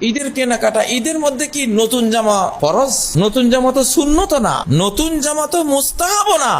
ঈদের কেনাকাটা, ঈদের মধ্যে কি নতুন জামা ফরজ? নতুন জামা তো সুন্নত না, নতুন জামা তো মুস্তাহাব না,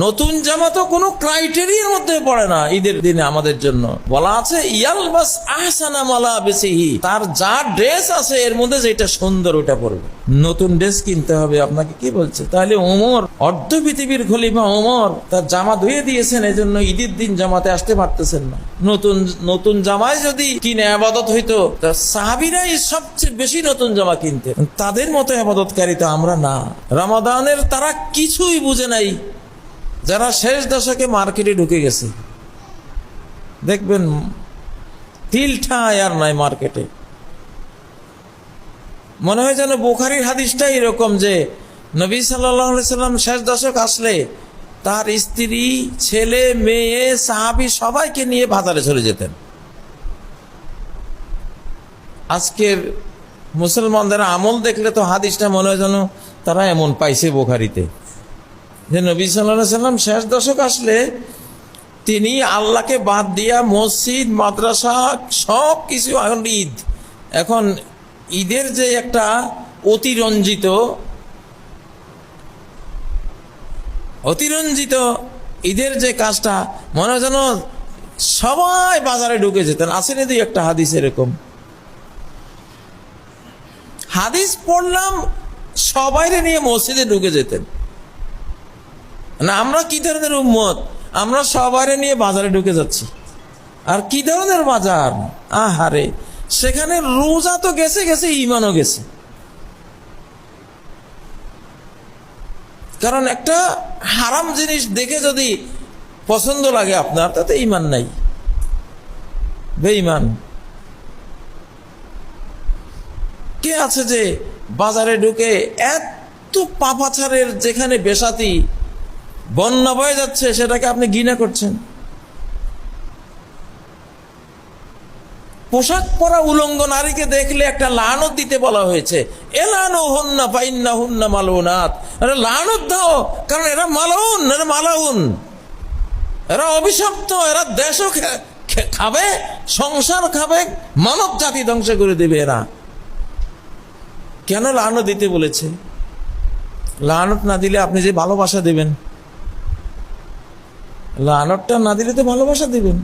নতুন জামা তো কোনো ক্রাইটেরিয়ার মধ্যে পড়ে না। ঈদের দিনে আমাদের জন্য বলা আছে ইয়ালবাস আহসানা মালাবিসিহি, তার যা ড্রেস আছে এর মধ্যে যেটা সুন্দর ওটা পরবে। নতুন ড্রেস কিনতে হবে আপনাকে, কি বলছে? তাহলে ওমর, অর্ধ পৃথিবীর খলিফা ওমর তার জামা ধুয়ে দিয়েছেন, এজন্য ঈদের দিন জামাতে আসতে পারতেছেন না। নতুন নতুন জামায় যদি কিনে আবাদত হইতো, তা সাহাবীরাই সবচেয়ে বেশি নতুন জামা কিনতেন। তাদের মতো আবাদতকারী তো আমরা না। রমাদানের তারা কিছুই বুঝে নাই। যারা শেষ দশকে মার্কেটে ঢুকে গেছে, দেখবেন তিল ঠাঁই আর নাই মার্কেটে। মনে হয় যেন বুখারীর হাদিসটা এরকম যে নবী সাল্লাল্লাহু আলাইহি সাল্লাম শেষ দশক আসলে তার স্ত্রী, ছেলে, মেয়ে, সাহাবী সবাইকে নিয়ে বাজারে চলে যেতেন। আজকের মুসলমানদের আমল দেখলে তো হাদিসটা মনে হয় যেন তারা এমন পাইছে বুখারীতে যে নবী সাল্লাল্লাহু আলাইহি সাল্লাম শেষ দশক আসলে তিনি আল্লাহকে বাদ দিয়া মসজিদ, মাদ্রাসা সব কিছু, এখন ঈদ, এখন ঈদের যে একটা অতিরঞ্জিত ঈদের যে কাজটা, মনে হয় যেন সবাই বাজারে ঢুকে যেতেন। আসেনি দুই একটা হাদিস এরকম, হাদিস পড়লাম সবাইরে নিয়ে মসজিদে ঢুকে যেতেন না। আমরা কি ধরনের উম্মত, আমরা সবাইরে নিয়ে বাজারে ঢুকে যাচ্ছি। আর কি ধরনের বাজার, আহারে, সেখানে রোজা তো গেছে গেছে, ঈমানও গেছে। কারণ একটা হারাম জিনিস দেখে যদি পছন্দ লাগে আপনার, তাতে ঈমান নাই, বেঈমান। কে আছে যে বাজারে ঢুকে এত পাপাচারের যেখানে বেশাতি বন্যা বয়ে যাচ্ছে সেটাকে আপনি ঘৃণা করছেন? পোশাক পরা উলঙ্গ নারীকে দেখলে একটা লানত দিতে বলা হয়েছে, এলানুহুন্না ফাইন্নাহুন্না মালউনাত, আরে লানত দাও, কারণ এরা মালাউন, এরা মালাউন, এরা অভিশপ্ত, এরা দেশও খাবে, সংসার খাবে, মানব জাতি ধ্বংস করে দেবে এরা। কেন লানত দিতে বলেছে? লানত না দিলে আপনি যে ভালোবাসা দেবেন, লানতটা না দিলে তো ভালোবাসা দিবেন,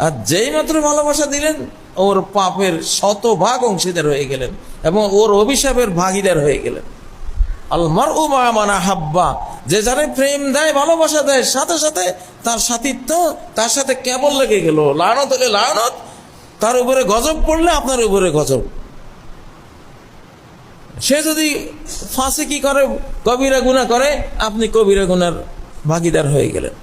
আর যেই মাত্র ভালোবাসা দিলেন ওর পাপের শতভাগ অংশীদার হয়ে গেলেন এবং ওর অভিশাপের ভাগীদার হয়ে গেলেন। আল মারউ মা মান আহাব্বা, যে যারে প্রেম দেয়, ভালোবাসা দেয়, সাথে সাথে তার সাথিত্ব তার সাথে কেবল লেগে গেল। লানত হলে লানত, তার উপরে গজব পড়লে আপনার উপরে গজব। সে যদি ফাঁসিকি করে, কবিরা গুনাহ করে, আপনি কবিরা গুনার ভাগীদার হয়ে গেলেন।